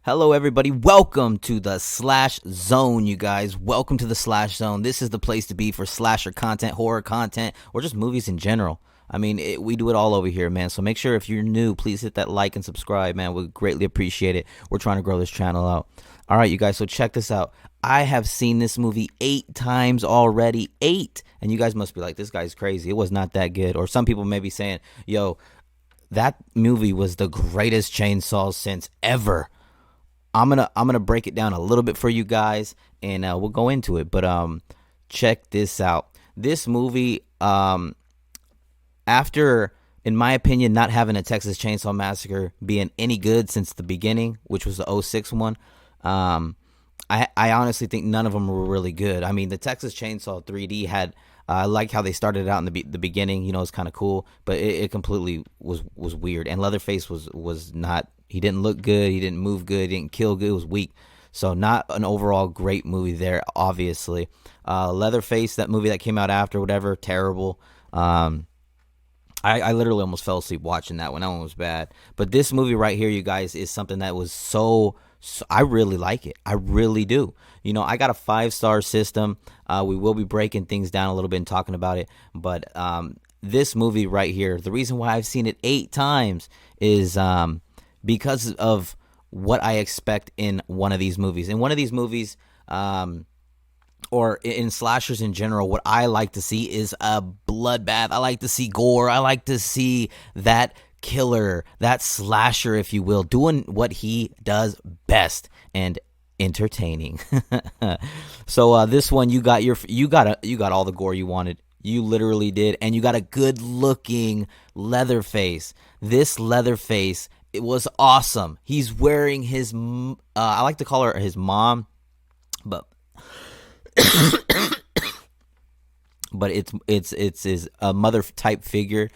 Hello, everybody. Welcome to the Slash Zone, you guys. Welcome to the Slash Zone. This is the place to be for slasher content, horror content, or just movies in general. I mean, we do it all over here, man. So make sure if you're new, please hit that like and subscribe, man. We greatly appreciate it. We're trying to grow this channel out. All right, you guys. So check this out. I have seen this movie 8 times already. 8. And you guys must be like, this guy's crazy. It was not that good. Or some people may be saying, yo, that movie was the greatest chainsaw since ever. I'm gonna break it down a little bit for you guys, and we'll go into it. But check this out. This movie, after, in my opinion, not having a Texas Chainsaw Massacre being any good since the beginning, which was the '06 one, I honestly think none of them were really good. I mean, the Texas Chainsaw 3D had. I like how they started out in the beginning. You know, it's kind of cool, but it completely was weird. And Leatherface was not. He didn't look good. He didn't move good. He didn't kill good. It was weak. So not an overall great movie there, obviously. Leatherface, that movie that came out after, whatever, terrible. I literally almost fell asleep watching that one. That one was bad. But this movie right here, you guys, is something that was so I really like it. I really do. You know, I got a 5-star system. We will be breaking things down a little bit and talking about it. But this movie right here, the reason why I've seen it 8 times is because of what I expect in one of these movies. In one of these movies, or in slashers in general, what I like to see is a bloodbath. I like to see gore. I like to see that killer, that slasher, if you will, doing what he does best and entertaining. So this one, you got all the gore you wanted. You literally did, and you got a good looking Leatherface. This Leatherface, it was awesome. He's wearing his I like to call her his mom, but but it's his mother type figure.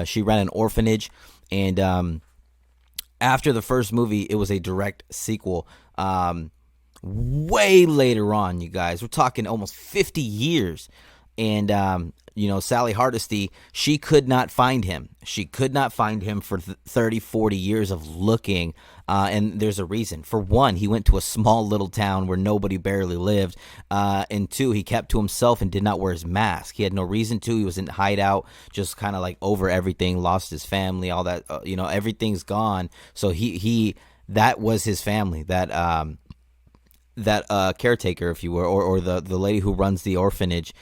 She ran an orphanage, and after the first movie, it was a direct sequel. Way later on, you guys, we're talking almost 50 years, and you know, Sally Hardesty, she could not find him. She could not find him for 30, 40 years of looking, and there's a reason. For one, he went to a small little town where nobody barely lived, and 2, he kept to himself and did not wear his mask. He had no reason to. He was in hideout, just kind of like over everything, lost his family, all that, you know, everything's gone. So he that was his family, that caretaker, if you will, or the lady who runs the orphanage.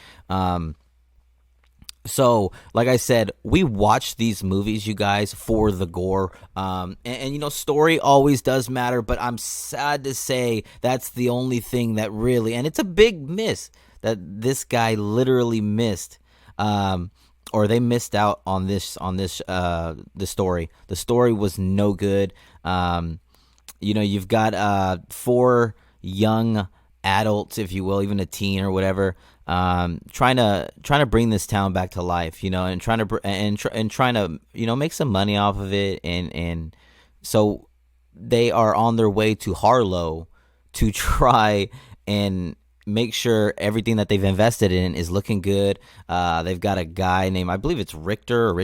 So, like I said, we watch these movies, you guys, for the gore. And, you know, story always does matter, but I'm sad to say that's the only thing that really, and it's a big miss that this guy literally missed, or they missed out on this the story. The story was no good. You know, you've got 4 young adults, if you will, even a teen or whatever, trying to bring this town back to life, you know, and trying to you know, make some money off of it, and so they are on their way to Harlow to try and make sure everything that they've invested in is looking good. They've got a guy named, I believe it's Richter,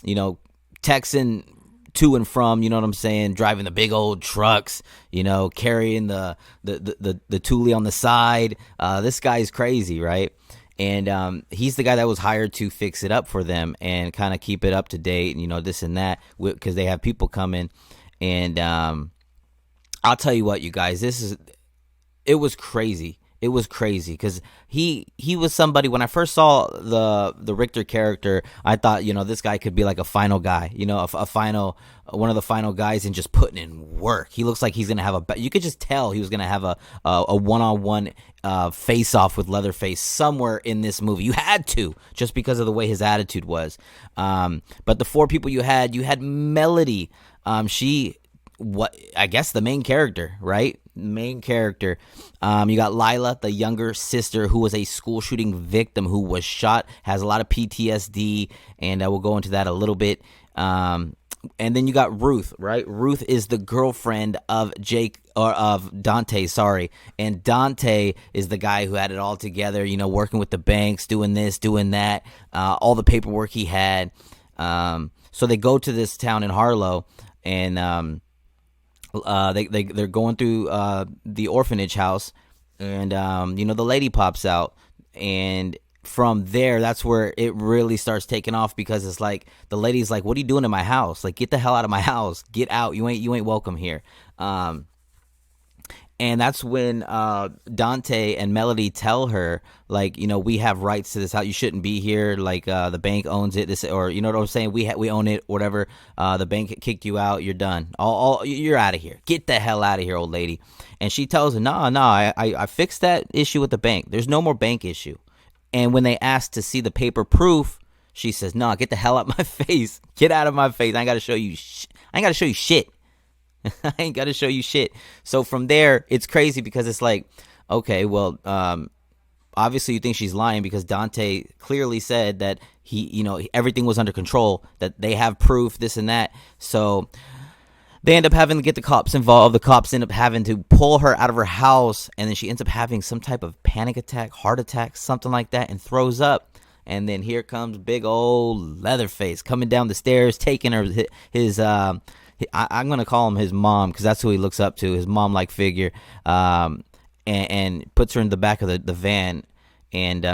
you know, Texan to and from, you know what I'm saying, driving the big old trucks, you know, carrying the Thule on the side. This guy's crazy, right? And he's the guy that was hired to fix it up for them and kind of keep it up to date, and, you know, this and that, because they have people coming. And I'll tell you what, you guys, it was crazy. It was crazy because he was somebody. When I first saw the Richter character, I thought, you know, this guy could be like a final guy, you know, one of the final guys, and just putting in work. He looks like he's gonna have you could just tell he was gonna have a one-on-one face off with Leatherface somewhere in this movie. You had to, just because of the way his attitude was. But the 4 people you had Melody. I guess the main character, right? Main character. You got Lila, the younger sister, who was a school shooting victim who was shot, has a lot of PTSD, and we'll go into that a little bit. And then you got Ruth, right? Ruth is the girlfriend of Dante, sorry. And Dante is the guy who had it all together, you know, working with the banks, doing this, doing that, all the paperwork he had. So they go to this town in Harlow, and they're going through the orphanage house, and the lady pops out, and from there, that's where it really starts taking off, because it's like the lady's like, "What are you doing in my house? Like, get the hell out of my house! Get out! You ain't welcome here." And that's when Dante and Melody tell her, like, we have rights to this house. You shouldn't be here. Like, the bank owns it. This, or you know what I'm saying? We own it. Whatever. The bank kicked you out. You're done. You're out of here. Get the hell out of here, old lady. And she tells her, "Nah. I fixed that issue with the bank. There's no more bank issue." And when they ask to see the paper proof, she says, "No, get the hell out my face. Get out of my face. I ain't got to show you. I ain't got to show you shit. I ain't got to show you shit." So from there, it's crazy, because it's like, okay, well, obviously you think she's lying, because Dante clearly said that everything was under control, that they have proof, this and that. So they end up having to get the cops involved. The cops end up having to pull her out of her house, and then she ends up having some type of panic attack, heart attack, something like that, and throws up. And then here comes big old Leatherface coming down the stairs, taking her his I'm going to call him his mom, because that's who he looks up to, his mom-like figure, and puts her in the back of the van. And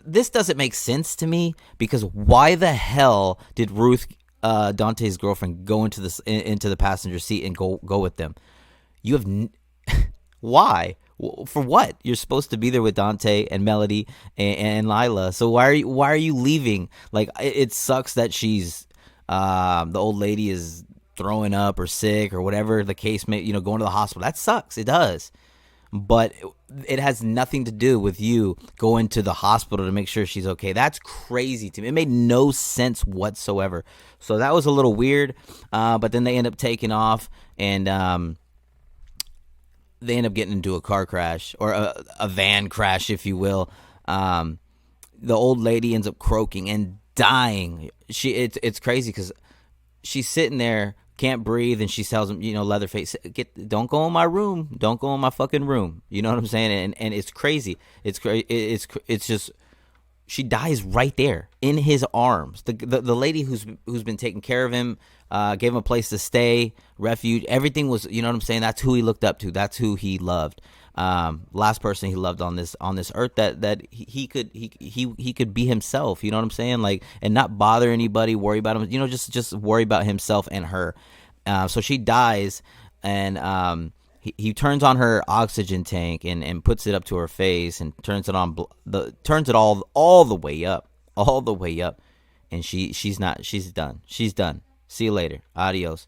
this doesn't make sense to me, because why the hell did Ruth, Dante's girlfriend, go into the passenger seat and go with them? You have why? For what? You're supposed to be there with Dante and Melody and Lila. So why are you leaving? Like, it sucks that she's the old lady is throwing up or sick or whatever the case may, going to the hospital. That sucks. It does. But it has nothing to do with you going to the hospital to make sure she's okay. That's crazy to me. It made no sense whatsoever. So that was a little weird. But then they end up taking off, and they end up getting into a car crash, or a van crash, if you will. The old lady ends up croaking and dying. It's crazy, because she's sitting there, can't breathe, and she tells him, Leatherface, don't go in my room, don't go in my fucking room. You know what I'm saying? And it's crazy. It's just, she dies right there in his arms. The lady who's been taking care of him, gave him a place to stay, refuge. Everything was, you know what I'm saying? That's who he looked up to. That's who he loved. Last person he loved on this earth, that he could be himself, you know what I'm saying? Like, and not bother anybody, worry about him, just worry about himself and her. So she dies, and he turns on her oxygen tank and puts it up to her face, and turns it all the way up, and she's done. See you later, adios.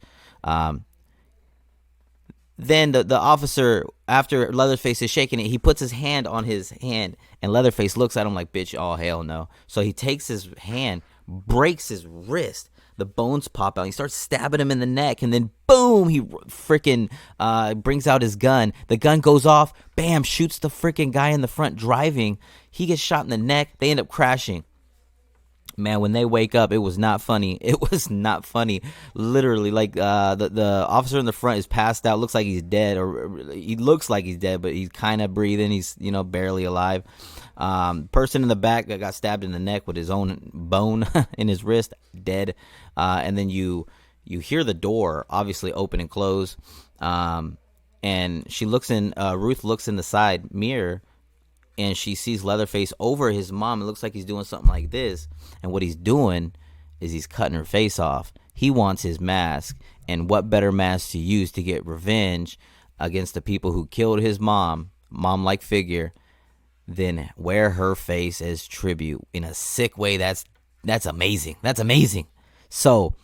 Then the officer, after Leatherface is shaking it, he puts his hand on his hand, and Leatherface looks at him like, "Bitch, oh hell no." So he takes his hand, breaks his wrist, the bones pop out, he starts stabbing him in the neck, and then boom, he freaking brings out his gun. The gun goes off, bam, shoots the freaking guy in the front driving. He gets shot in the neck. They end up crashing. Man, when they wake up, it was not funny. It was not funny. Literally, like, the officer in the front is passed out. Looks like he's dead, or he looks like he's dead, but he's kind of breathing. He's, barely alive. Person in the back that got stabbed in the neck with his own bone in his wrist, dead. And then you hear the door obviously open and close. And she looks in. Ruth looks in the side mirror, and she sees Leatherface over his mom. It looks like he's doing something like this. And what he's doing is he's cutting her face off. He wants his mask. And what better mask to use to get revenge against the people who killed his mom-like figure, than wear her face as tribute in a sick way? That's amazing. That's amazing. So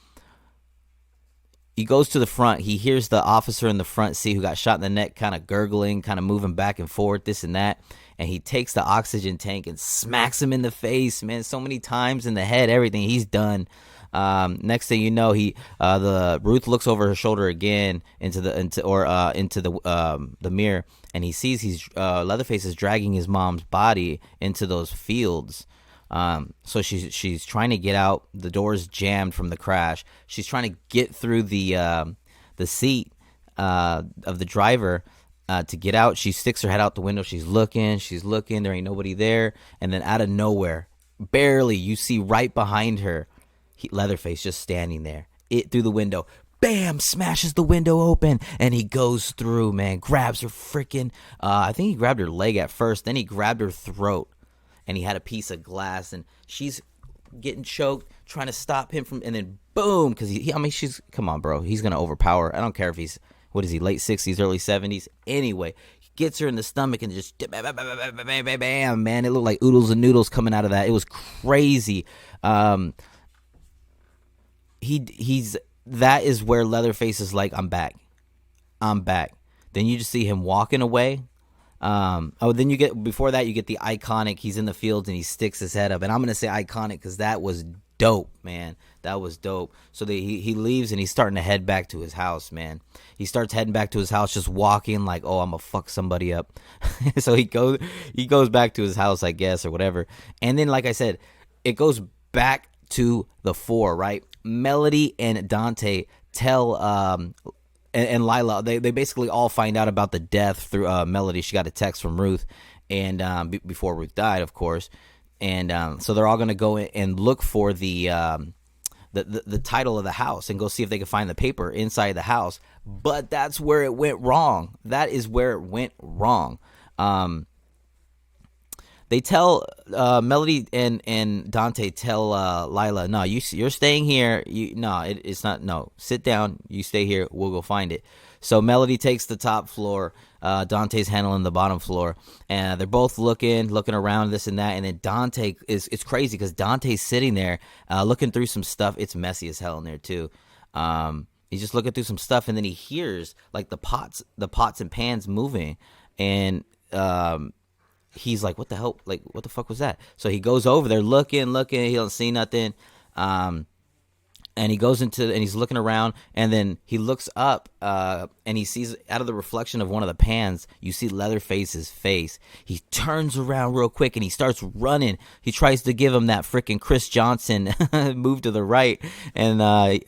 he goes to the front. He hears the officer in the front seat who got shot in the neck kind of gurgling, kind of moving back and forth, this and that. And he takes the oxygen tank and smacks him in the face, man, so many times, in the head, everything. He's done. Next thing you know, the Ruth looks over her shoulder again into the mirror, and he sees Leatherface is dragging his mom's body into those fields. So she's trying to get out. The door's jammed from the crash. She's trying to get through the seat of the driver to get out. She sticks her head out the window. She's looking. There ain't nobody there. And then out of nowhere, barely, you see right behind her, Leatherface just standing there. Through the window. bam, smashes the window open, and he goes through, man, grabs her freaking, I think he grabbed her leg at first, then he grabbed her throat, and he had a piece of glass, and she's getting choked, trying to stop him from, and then boom, because I mean, come on, bro, he's going to overpower her. I don't care if he's, what is he, late 60s, early 70s, anyway, he gets her in the stomach, and just, bam, bam, bam, bam, bam, bam, man, it looked like oodles and noodles coming out of that. It was crazy. That is where Leatherface is like, I'm back. Then you just see him walking away. Then you get, before that, you get the iconic, he's in the fields and he sticks his head up. And I'm going to say iconic because that was dope, man. That was dope. So he leaves and he's starting to head back to his house, man. He starts heading back to his house, just walking like, oh, I'm going to fuck somebody up. So he goes back to his house, I guess, or whatever. And then, like I said, it goes back to the four, right? Melody and Dante tell and Lila, they basically all find out about the death through Melody. She got a text from Ruth, and before Ruth died, of course. And so they're all going to go and look for the title of the house and go see if they can find the paper inside the house. But that's where it went wrong. That is where it went wrong. They tell Melody and Dante tell Lila, no, you're staying here. It's not. No, sit down. You stay here. We'll go find it. So Melody takes the top floor. Dante's handling the bottom floor, and they're both looking around, this and that. And then Dante it's crazy because Dante's sitting there looking through some stuff. It's messy as hell in there too. He's just looking through some stuff, and then he hears like the pots and pans moving, and he's like, what the hell? Like, what the fuck was that? So he goes over there looking. He don't see nothing. And he goes and he's looking around, and then he looks up, and he sees out of the reflection of one of the pans, you see Leatherface's face. He turns around real quick and he starts running. He tries to give him that freaking Chris Johnson move to the right, and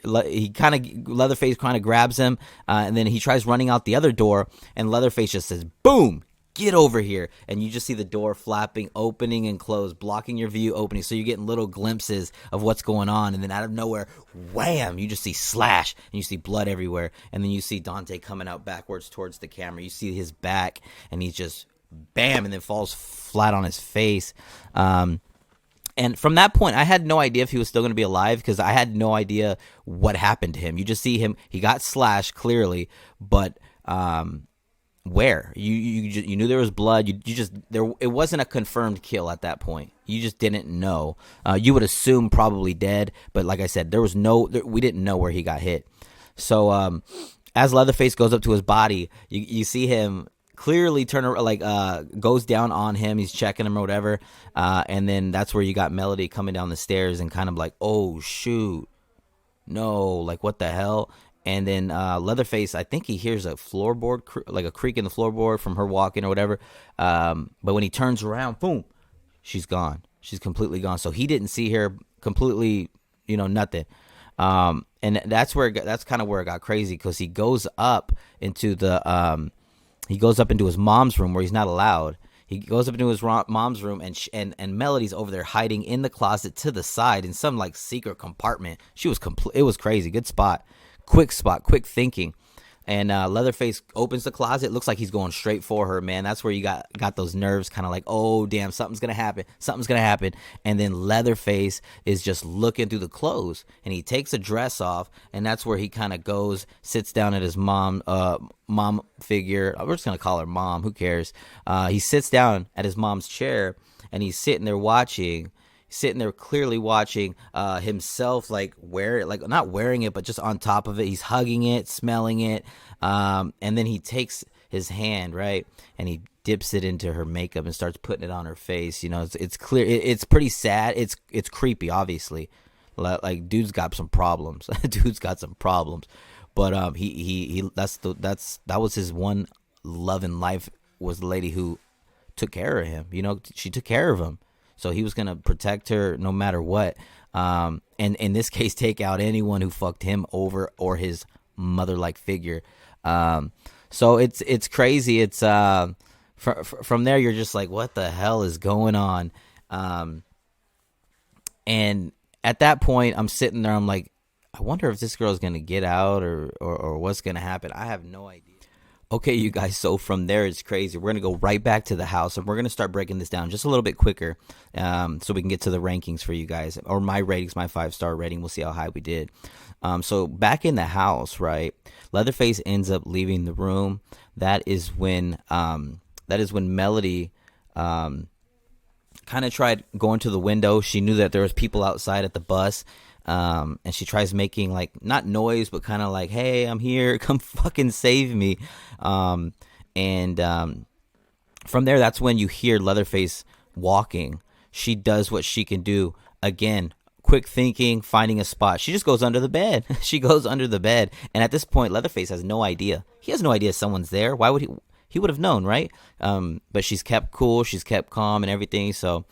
Leatherface kind of grabs him, and then he tries running out the other door, and Leatherface just says, boom, get over here. And you just see the door flapping, opening and closed, blocking your view, opening. So you're getting little glimpses of what's going on. And then out of nowhere, wham, you just see slash, and you see blood everywhere. And then you see Dante coming out backwards towards the camera. You see his back, and he's just bam, and then falls flat on his face. And from that point, I had no idea if he was still going to be alive, because I had no idea what happened to him. You just see him, he got slashed clearly, but where you knew there was blood, it wasn't a confirmed kill at that point. You just didn't know. You would assume probably dead, but like I said, we didn't know where he got hit. So as Leatherface goes up to his body, you see him clearly turn around, like goes down on him. He's checking him or whatever, and then that's where you got Melody coming down the stairs and kind of like, oh shoot, no, like what the hell. And then Leatherface, I think he hears a floorboard, like a creak in the floorboard from her walking or whatever. But when he turns around, boom, she's gone. She's completely gone. So he didn't see her completely, nothing. And that's kind of where it got crazy, because he goes up into his mom's room where he's not allowed. He goes up into his mom's room, and Melody's over there hiding in the closet to the side in some like secret compartment. It was crazy. Good spot. Quick thinking. And Leatherface opens the closet. Looks like he's going straight for her, man. That's where you got those nerves, kind of like, oh damn, something's gonna happen. And then Leatherface is just looking through the clothes, and he takes a dress off, and that's where he kind of goes, sits down at his mom figure. We're just gonna call her mom. Who cares? He sits down at his mom's chair, and he's sitting there clearly watching himself, like not wearing it, but just on top of it. He's hugging it, smelling it, and then he takes his hand, right, and he dips it into her makeup and starts putting it on her face. It's clear. It's pretty sad. It's creepy, obviously. Like, dude's got some problems. But that was his one love in life, was the lady who took care of him. She took care of him. So he was going to protect her no matter what. And in this case, take out anyone who fucked him over or his mother-like figure. So it's crazy. It's from there, you're just like, what the hell is going on? And at that point, I'm sitting there. I'm like, I wonder if this girl's gonna get out or what's gonna happen. I have no idea. Okay, you guys, so from there it's crazy. We're going to go right back to the house, and we're going to start breaking this down just a little bit quicker, so we can get to the rankings for you guys, or my ratings, my 5-star rating. We'll see how high we did. So back in the house, right, Leatherface ends up leaving the room. That is when Melody kind of tried going to the window. She knew that there was people outside at the bus. And she tries making, like, not noise, but kind of like, hey, I'm here, come fucking save me. From there, that's when you hear Leatherface walking. She does what she can do. Again, quick thinking, finding a spot. She just goes under the bed. She goes under the bed. And at this point, Leatherface has no idea. He has no idea someone's there. Why would he? He would have known, right? But she's kept cool. She's kept calm and everything. So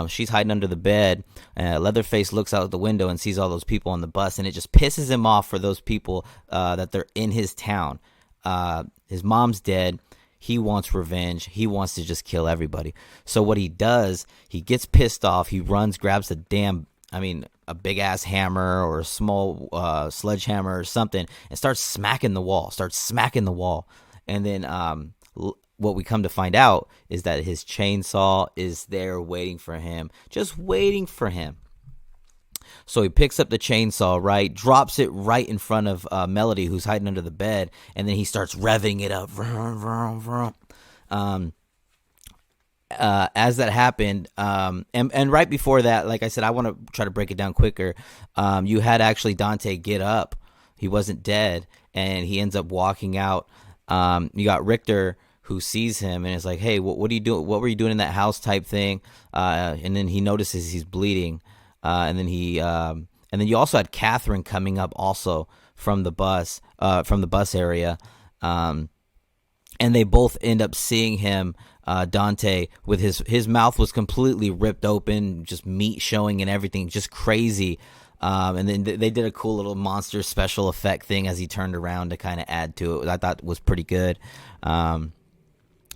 she's hiding under the bed. Leatherface looks out the window and sees all those people on the bus, and it just pisses him off for those people that they're in his town. His mom's dead. He wants revenge. He wants to just kill everybody. So what he does, he gets pissed off. He runs, grabs a big ass hammer or a small sledgehammer or something, and starts smacking the wall. And then what we come to find out is that his chainsaw is there waiting for him, just waiting for him. So he picks up the chainsaw, right, drops it right in front of Melody, who's hiding under the bed, and then he starts revving it up. As that happened, and right before that, like I said, I want to try to break it down quicker. You had actually Dante get up. He wasn't dead, and he ends up walking out. You got Richter, who sees him and is like, hey, what are you doing? What were you doing in that house type thing? And then he notices he's bleeding. And then you also had Catherine coming up also from the bus area. And they both end up seeing him, Dante, with his mouth was completely ripped open, just meat showing and everything, just crazy. And then they did a cool little monster special effect thing as he turned around to kind of add to it. I thought was pretty good.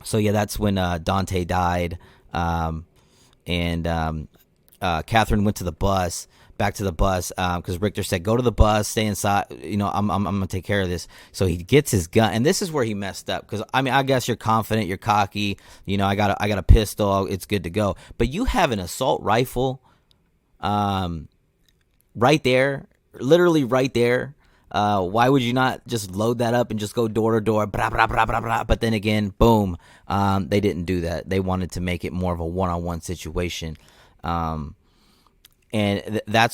So yeah, that's when Dante died, and Catherine went to the bus, back to the bus, because Richter said, "Go to the bus, stay inside. I'm gonna take care of this." So he gets his gun, and this is where he messed up. Because I guess you're confident, you're cocky. I got a pistol, it's good to go. But you have an assault rifle, right there, literally right there. Why would you not just load that up and just go door to door, blah, blah, blah, blah, blah. But then again, boom, they didn't do that. They wanted to make it more of a one-on-one situation. That's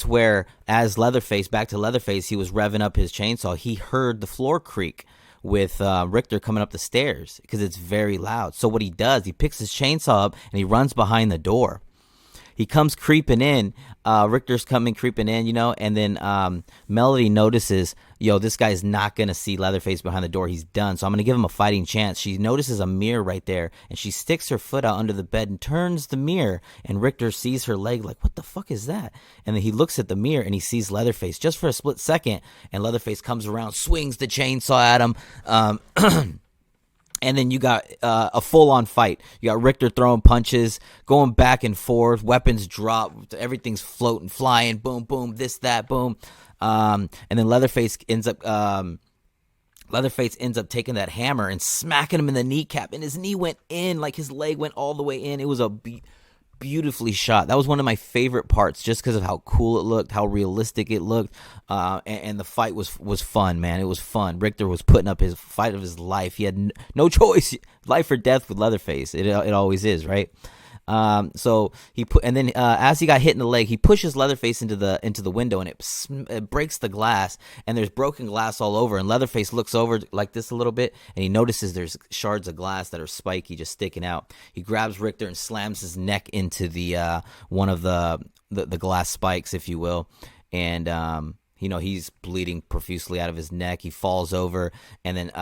where, as back to Leatherface, he was revving up his chainsaw. He heard the floor creak with Richter coming up the stairs because it's very loud. So what he does, he picks his chainsaw up and he runs behind the door. He comes creeping in. Richter's coming creeping in, and then Melody notices, this guy's not going to see Leatherface behind the door. He's done. So I'm going to give him a fighting chance. She notices a mirror right there, and she sticks her foot out under the bed and turns the mirror, and Richter sees her leg like, what the fuck is that? And then he looks at the mirror, and he sees Leatherface just for a split second, and Leatherface comes around, swings the chainsaw at him. And then you got a full-on fight. You got Richter throwing punches, going back and forth, weapons drop, everything's floating, flying, boom, boom, this, that, boom. And then Leatherface ends up taking that hammer and smacking him in the kneecap, and his knee went in, like his leg went all the way in. It was a beautifully shot. That was one of my favorite parts, just because of how cool it looked, how realistic it looked, and the fight was fun, man. It was fun. Richter was putting up his fight of his life. He had no choice, life or death with Leatherface. It always is, right? So as he got hit in the leg, he pushes Leatherface into the window, and it breaks the glass, and there's broken glass all over. And Leatherface looks over like this a little bit, and he notices there's shards of glass that are spiky, just sticking out. He grabs Richter and slams his neck into the one of the glass spikes, if you will, and he's bleeding profusely out of his neck. He falls over, and then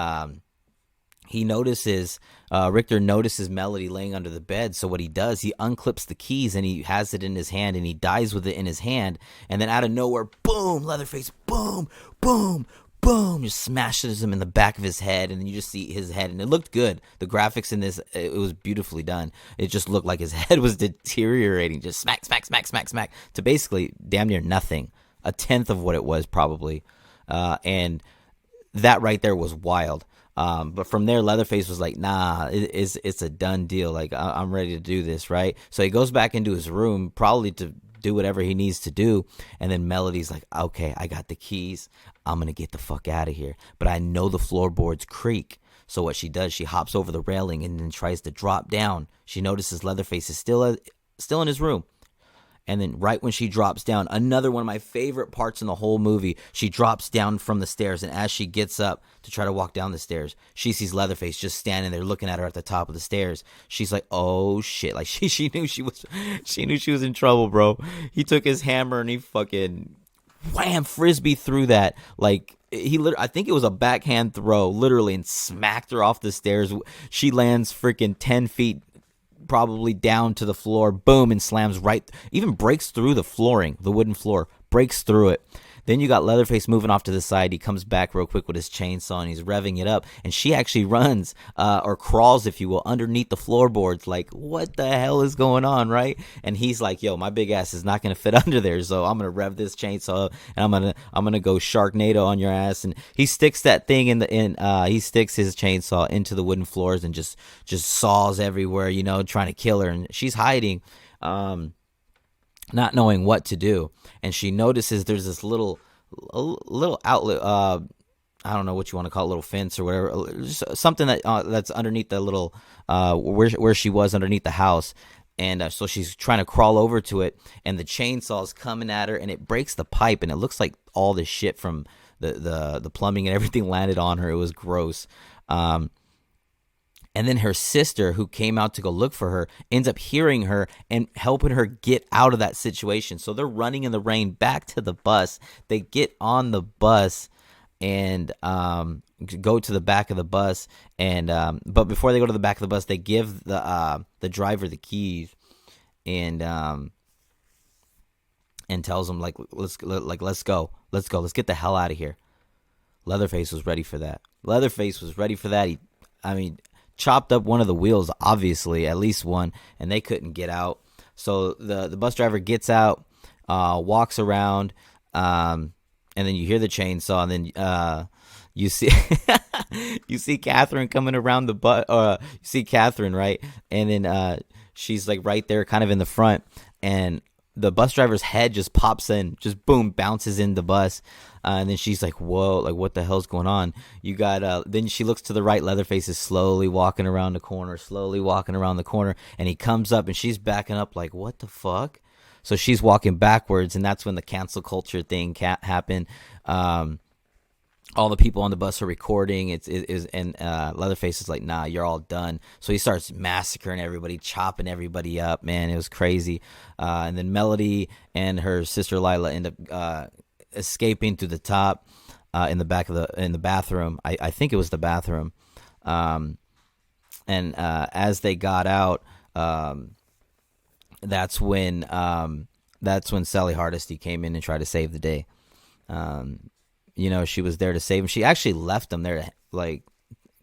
Richter notices Melody laying under the bed. So what he does, he unclips the keys and he has it in his hand, and he dies with it in his hand. And then out of nowhere, boom, Leatherface, boom, boom, boom, just smashes him in the back of his head. And then you just see his head, and it looked good. The graphics in this, it was beautifully done. It just looked like his head was deteriorating, just smack, smack, smack, smack, smack, to basically damn near nothing. a tenth of what it was probably, and that right there was wild. But from there, Leatherface was like, "Nah, it's a done deal. Like I'm ready to do this, right?" So he goes back into his room, probably to do whatever he needs to do. And then Melody's like, "Okay, I got the keys. I'm gonna get the fuck out of here. But I know the floorboards creak." So what she does, she hops over the railing and then tries to drop down. She notices Leatherface is still in his room. And then right when she drops down, another one of my favorite parts in the whole movie, she drops down from the stairs. And as she gets up to try to walk down the stairs, she sees Leatherface just standing there looking at her at the top of the stairs. She's like, "Oh shit." Like she knew she was in trouble, bro. He took his hammer and he fucking wham frisbee through that. Like I think it was a backhand throw, literally, and smacked her off the stairs. She lands freaking 10 feet probably down to the floor, boom, and slams right, even breaks through the flooring, the wooden floor, breaks through it. Then you got Leatherface moving off to the side. He comes back real quick with his chainsaw and he's revving it up. And she actually runs or crawls, if you will, underneath the floorboards. Like, what the hell is going on, right? And he's like, "Yo, my big ass is not gonna fit under there, so I'm gonna rev this chainsaw and I'm gonna go Sharknado on your ass." And he sticks that thing he sticks his chainsaw into the wooden floors and just saws everywhere, trying to kill her. And she's hiding. Not knowing what to do, and she notices there's this little outlet. I don't know what you want to call it, little fence or whatever, just something that's underneath the little where she was underneath the house, and so she's trying to crawl over to it, and the chainsaw's coming at her, and it breaks the pipe, and it looks like all the shit from the plumbing and everything landed on her. It was gross. And then her sister, who came out to go look for her, ends up hearing her and helping her get out of that situation. So they're running in the rain back to the bus. They get on the bus and go to the back of the bus. And but before they go to the back of the bus, they give the driver the keys and tells him, like, let's go, let's get the hell out of here. Leatherface was ready for that. He chopped up one of the wheels, obviously, at least one, and they couldn't get out. So the bus driver gets out, walks around, and then you hear the chainsaw, and then you see you see Catherine coming around the bus. You see Catherine, right? And then she's like right there, kind of in the front, and the bus driver's head just pops in, just boom, bounces in the bus. And then she's like, "Whoa, like what the hell's going on?" You got, then she looks to the right. Leatherface is slowly walking around the corner, and he comes up and she's backing up like, "What the fuck?" So she's walking backwards, and that's when the cancel culture thing happened. All the people on the bus are recording. And Leatherface is like, "Nah, you're all done." So he starts massacring everybody, chopping everybody up. Man, it was crazy. And then Melody and her sister Lila end up escaping through the top in the bathroom. I think it was the bathroom. And as they got out, that's when Sally Hardesty came in and tried to save the day. She was there to save him. She actually left him there, like,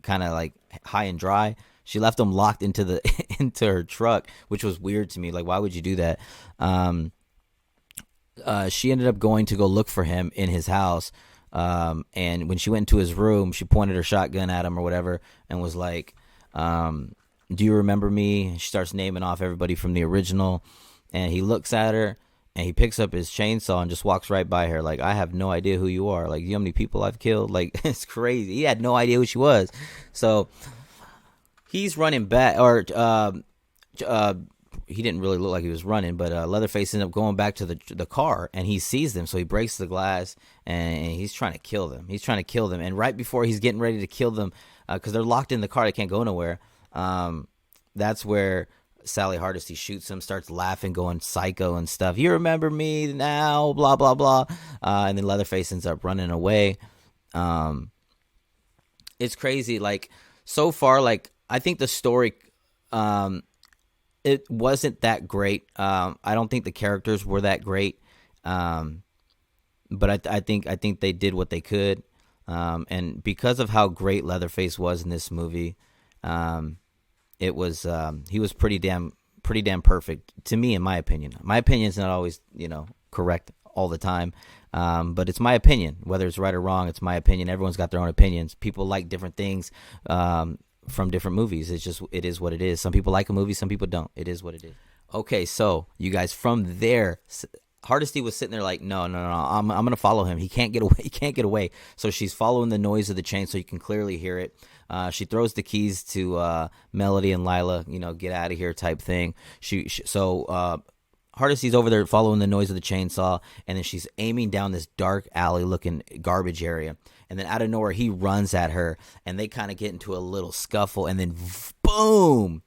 kind of like high and dry. She left him locked into into her truck, which was weird to me. Like, why would you do that? She ended up going to go look for him in his house. And when she went into his room, she pointed her shotgun at him or whatever and was like, "Do you remember me?" She starts naming off everybody from the original. And he looks at her. And he picks up his chainsaw and just walks right by her. Like, "I have no idea who you are. Like, you know how many people I've killed?" Like, it's crazy. He had no idea who she was. So he's running back, or he didn't really look like he was running, but Leatherface ended up going back to the car, and he sees them. So he breaks the glass, and he's trying to kill them. And right before he's getting ready to kill them, because they're locked in the car, they can't go nowhere, that's where Sally Hardesty shoots him, starts laughing, going psycho and stuff. "You remember me now, blah, blah, blah." And then Leatherface ends up running away. It's crazy. Like, so far, like, I think the story, it wasn't that great. I don't think the characters were that great. But I think they did what they could. And because of how great Leatherface was in this movie, it was he was pretty damn perfect to me, in my opinion. My opinion is not always correct all the time. But it's my opinion. Whether it's right or wrong, it's my opinion. Everyone's got their own opinions. People like different things from different movies. It is what it is. Some people like a movie, some people don't. It is what it is. Okay, so you guys, from there, Hardesty was sitting there like, no, I'm gonna follow him. He can't get away. He can't get away. So she's following the noise of the chain, so you can clearly hear it. She throws the keys to Melody and Lila. Get out of here, type thing. Hardesty's over there following the noise of the chainsaw, and then she's aiming down this dark alley-looking garbage area. And then out of nowhere, he runs at her, and they kind of get into a little scuffle, and then boom,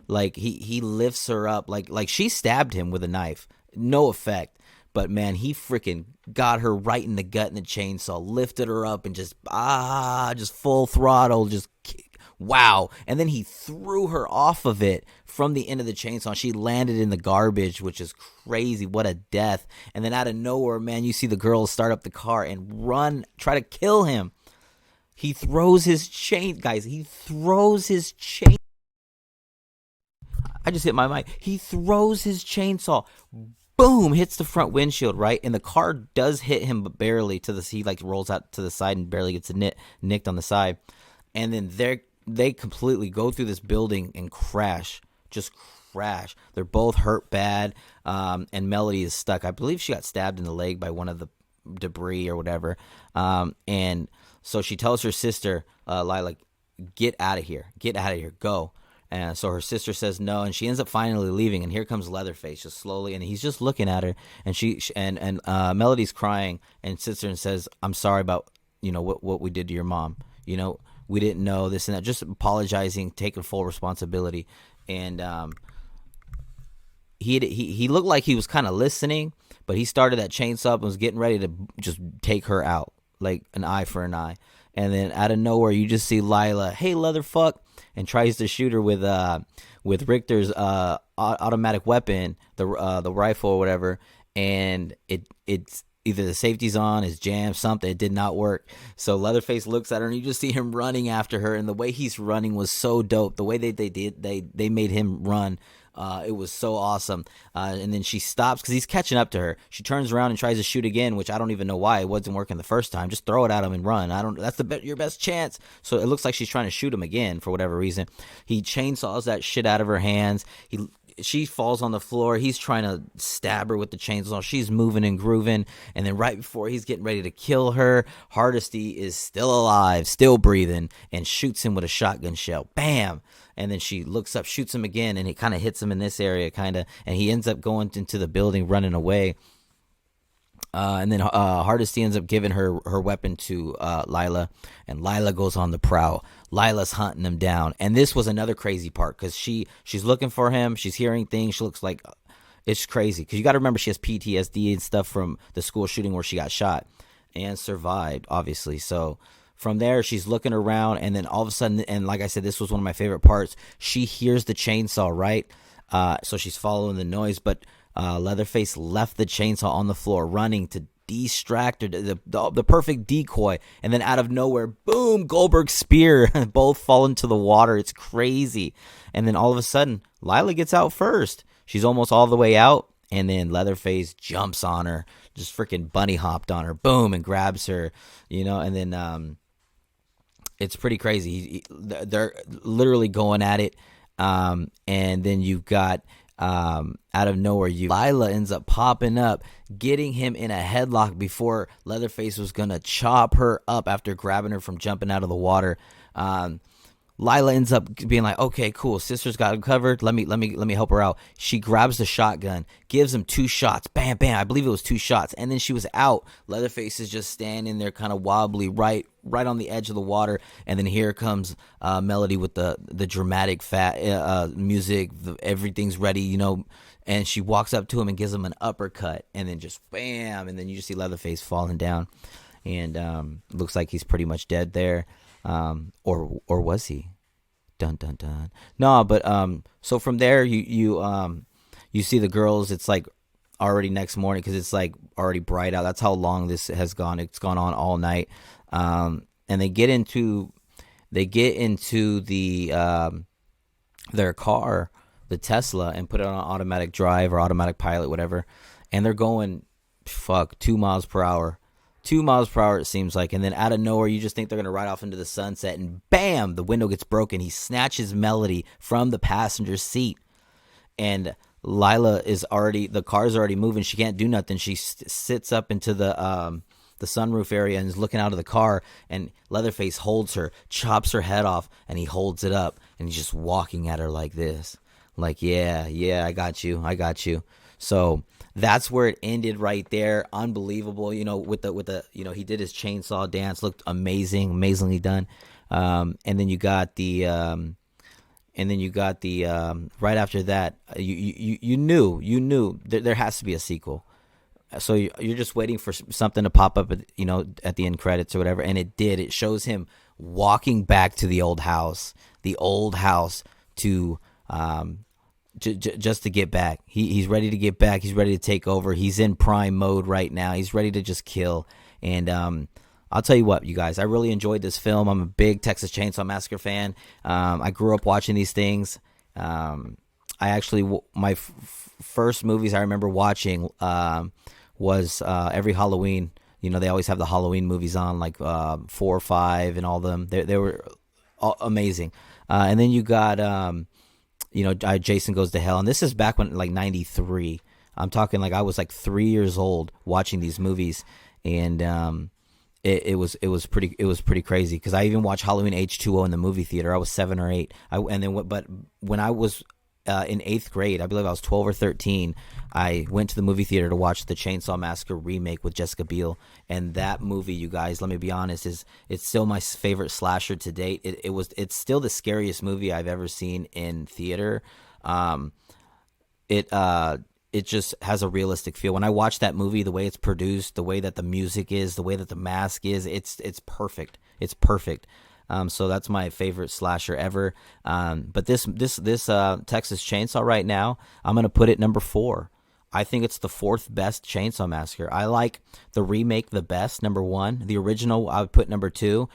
like he lifts her up, like she stabbed him with a knife, no effect. But man, he freaking got her right in the gut in the chainsaw, lifted her up, and just full throttle, wow. And then he threw her off of it from the end of the chainsaw. She landed in the garbage, which is crazy. What a death. And then out of nowhere, man, you see the girls start up the car and run, try to kill him. He throws his chain, guys. He throws his chain. I just hit my mic. He throws his chainsaw. Boom, hits the front windshield, right? And the car does hit him, but barely. He like rolls out to the side and barely gets nicked on the side. And then they completely go through this building and crash. Just crash. They're both hurt bad. And Melody is stuck. I believe she got stabbed in the leg by one of the debris or whatever. And so she tells her sister, Lila, get out of here. Get out of here. Go. And so her sister says no, and she ends up finally leaving. And here comes Leatherface, just slowly, and he's just looking at her. And Melody's crying and sits there and says, "I'm sorry about what we did to your mom. We didn't know this and that." Just apologizing, taking full responsibility. And he looked like he was kind of listening, but he started that chainsaw and was getting ready to just take her out, like an eye for an eye. And then out of nowhere, you just see Lila, "Hey, Leatherfuck," and tries to shoot her with Richter's automatic weapon, the rifle or whatever. And it's either the safety's on, it's jammed, something. It did not work. So Leatherface looks at her, and you just see him running after her. And the way he's running was so dope. The way they made him run. It was so awesome. And then she stops because he's catching up to her. She turns around and tries to shoot again, which I don't even know why it wasn't working the first time. Just throw it at him and run. That's your best chance. So it looks like she's trying to shoot him again for whatever reason. He chainsaws that shit out of her hands. She falls on the floor. He's trying to stab her with the chainsaw. She's moving and grooving. And then right before he's getting ready to kill her, Hardesty is still alive, still breathing, and shoots him with a shotgun shell. Bam! And then she looks up, shoots him again, and it kind of hits him in this area, and he ends up going into the building, running away. And then Hardesty ends up giving her weapon to Lila, and Lila goes on the prowl. Lila's hunting him down, and this was another crazy part because she's looking for him. She's hearing things. She looks like it's crazy because you got to remember she has PTSD and stuff from the school shooting where she got shot and survived, obviously. So from there, she's looking around, and then all of a sudden, and like I said, this was one of my favorite parts. She hears the chainsaw, right? So she's following the noise, but Leatherface left the chainsaw on the floor, running to distract her, the perfect decoy. And then out of nowhere, boom, Goldberg's spear. Both fall into the water. It's crazy. And then all of a sudden, Lila gets out first. She's almost all the way out, and then Leatherface jumps on her, just freaking bunny hopped on her, boom, and grabs her, and then it's pretty crazy. They're literally going at it. And then you've got out of nowhere, Lila ends up popping up, getting him in a headlock before Leatherface was gonna chop her up after grabbing her from jumping out of the water. Lila ends up being like, "Okay, cool. Sister's got him covered. Let me help her out." She grabs the shotgun, gives him 2 shots. Bam, bam. I believe it was 2 shots, and then she was out. Leatherface is just standing there, kind of wobbly, right on the edge of the water. And then here comes Melody with the dramatic music. Everything's ready, And she walks up to him and gives him an uppercut, and then just bam, and then you just see Leatherface falling down, and looks like he's pretty much dead there. Or was he? Dun dun dun. No, but so from there you see the girls. It's like already next morning because it's like already bright out. That's how long this has gone. It's gone on all night. And they get into the their car, the Tesla, and put it on automatic drive or automatic pilot, whatever. And they're going fuck, 2 miles per hour. 2 miles per hour, it seems like. And then out of nowhere, you just think they're going to ride off into the sunset, and bam, the window gets broken. He snatches Melody from the passenger seat. And Lila is already, the car's already moving. She can't do nothing. She sits up into the sunroof area and is looking out of the car. And Leatherface holds her, chops her head off, and he holds it up. And he's just walking at her like this. Like, yeah, I got you. I got you. So that's where it ended right there. Unbelievable. With the he did his chainsaw dance, looked amazingly done. And then you got the right after that, you knew there has to be a sequel. So you're just waiting for something to pop up at the end credits or whatever, and it did. It shows him walking back to the old house to just to get back. He's ready to get back. He's ready to take over. He's in prime mode right now. He's ready to just kill. And I'll tell you what, you guys, I really enjoyed this film. I'm a big Texas Chainsaw Massacre fan. I grew up watching these things. My first movies I remember watching was every Halloween. They always have the Halloween movies on, like 4 or 5 and all of them. They were all amazing. And then you got, Jason Goes to Hell. And this is back when, like, 93. I'm talking like I was like 3 years old watching these movies. And it was pretty crazy, because I even watched Halloween H2O in the movie theater. I was 7 or 8. But when I was in 8th grade, I believe I was 12 or 13, I went to the movie theater to watch the Chainsaw Massacre remake with Jessica Biel. And that movie, you guys, let me be honest, it's still my favorite slasher to date. It's still the scariest movie I've ever seen in theater. It just has a realistic feel. When I watch that movie, the way it's produced, the way that the music is, the way that the mask is, it's perfect. It's perfect. So that's my favorite slasher ever. But this Texas Chainsaw right now, I'm gonna put it number 4. I think it's the 4th best Chainsaw Massacre. I like the remake the best, number 1. The original I would put number 2.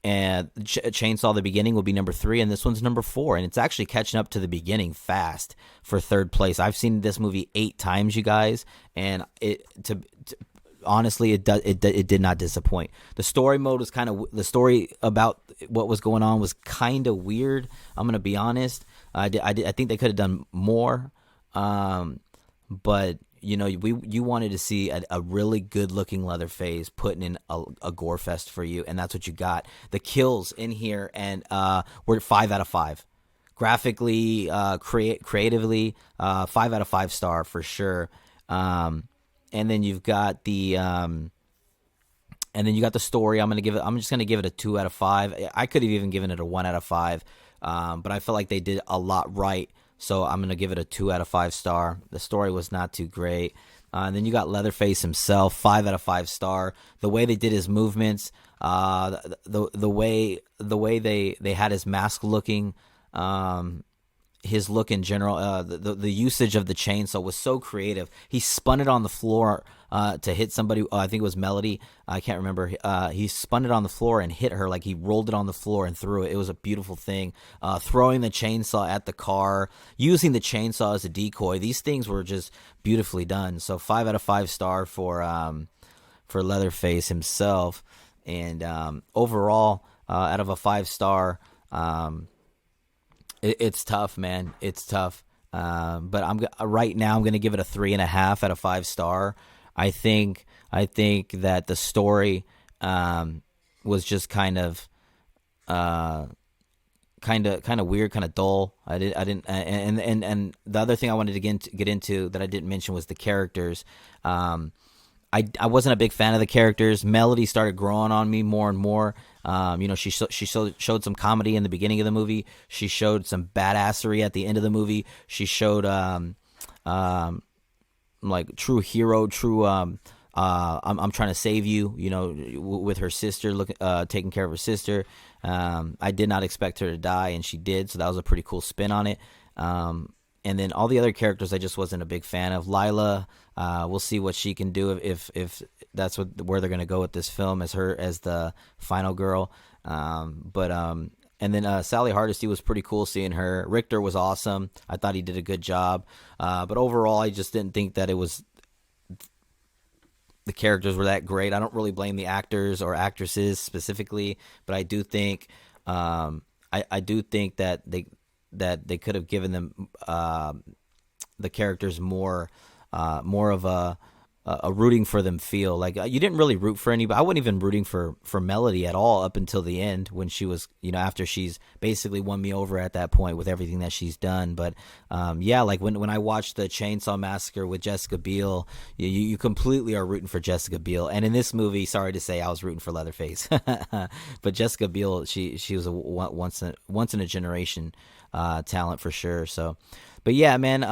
And Chainsaw the Beginning will be number 3, and this one's number 4, and it's actually catching up to the beginning fast for 3rd place. I've seen this movie 8 times, you guys, and honestly, it did not disappoint. The story mode was the story about what was going on was kind of weird. I'm gonna be honest. I think they could have done more, but. You wanted to see a really good-looking Leatherface putting in a gore fest for you, and that's what you got. The kills in here, and were 5 out of 5. Graphically, creatively, 5 out of 5 star for sure. And then you've got the story. I'm just gonna give it a 2 out of 5. I could have even given it a 1 out of 5, but I felt like they did a lot right. So I'm going to give it a 2 out of 5 star. The story was not too great. And then you got Leatherface himself, 5 out of 5 star. The way they did his movements, the way they had his mask looking, his look in general, the usage of the chainsaw was so creative. He spun it on the floor to hit somebody. I think it was Melody. I can't remember. He spun it on the floor and hit her. Like, he rolled it on the floor and threw it. It was a beautiful thing. Throwing the chainsaw at the car, using the chainsaw as a decoy. These things were just beautifully done. So 5 out of 5 star for Leatherface himself. And overall, out of a 5 star, it's tough, man. It's tough. But right now I'm going to give it a 3.5 out of 5 star. I think that the story was just kind of weird, kind of dull. I didn't. And the other thing I wanted to get into that I didn't mention was the characters. I wasn't a big fan of the characters. Melody started growing on me more and more. She showed some comedy in the beginning of the movie. She showed some badassery at the end of the movie. She showed like true hero, true I'm trying to save you. With her sister, taking care of her sister. I did not expect her to die, and she did. So that was a pretty cool spin on it. And then all the other characters I just wasn't a big fan of. Lila, we'll see what she can do if that's where they're going to go with this film, as the final girl. And then Sally Hardesty was pretty cool seeing her. Richter was awesome. I thought he did a good job. But overall, I just didn't think that it was the characters were that great. I don't really blame the actors or actresses specifically, but I do think I do think that they could have given them the characters more of a rooting for them feel. Like you didn't really root for anybody. I wasn't even rooting for Melody at all up until the end when she was, after she's basically won me over at that point with everything that she's done. But yeah, like when I watched the Chainsaw Massacre with Jessica Biel, you completely are rooting for Jessica Biel. And in this movie, sorry to say, I was rooting for Leatherface. But Jessica Biel, she was a once in a generation talent for sure. So. But yeah, man,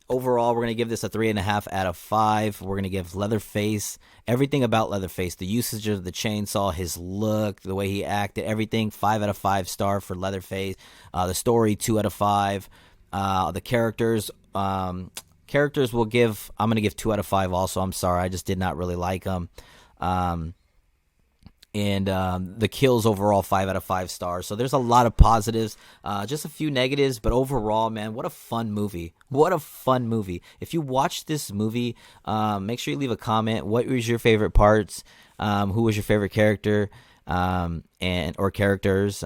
overall, we're going to give this a 3.5 out of 5. We're going to give Leatherface, everything about Leatherface, the usage of the chainsaw, his look, the way he acted, everything, 5 out of 5 star for Leatherface. The story, 2 out of 5. The characters, I'm going to give 2 out of 5 also. I'm sorry, I just did not really like them. And the kills overall 5 out of 5 stars. So there's a lot of positives, just a few negatives, but overall, man, what a fun movie. What a fun movie. If you watch this movie, make sure you leave a comment. What was your favorite parts? Who was your favorite character or characters?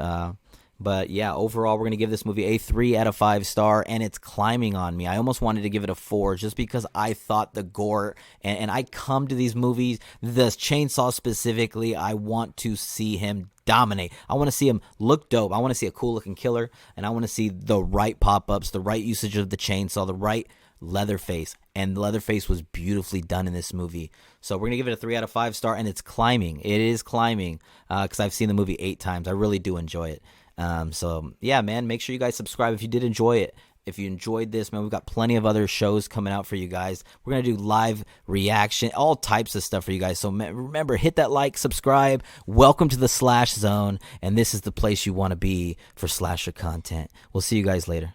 But yeah, overall, we're going to give this movie a 3 out of 5 star, and it's climbing on me. I almost wanted to give it a 4 just because I thought the gore, and I come to these movies, the Chainsaw specifically, I want to see him dominate. I want to see him look dope. I want to see a cool-looking killer, and I want to see the right pop-ups, the right usage of the chainsaw, the right Leatherface. And Leatherface was beautifully done in this movie. So we're going to give it a 3 out of 5 star, and it's climbing. It is climbing because I've seen the movie 8 times. I really do enjoy it. So yeah, man, make sure you guys subscribe if you did enjoy it. If you enjoyed this, man, we've got plenty of other shows coming out for you guys. We're going to do live reaction, all types of stuff for you guys. So remember, hit that like, subscribe. Welcome to the Slash Zone. And this is the place you want to be for slasher content. We'll see you guys later.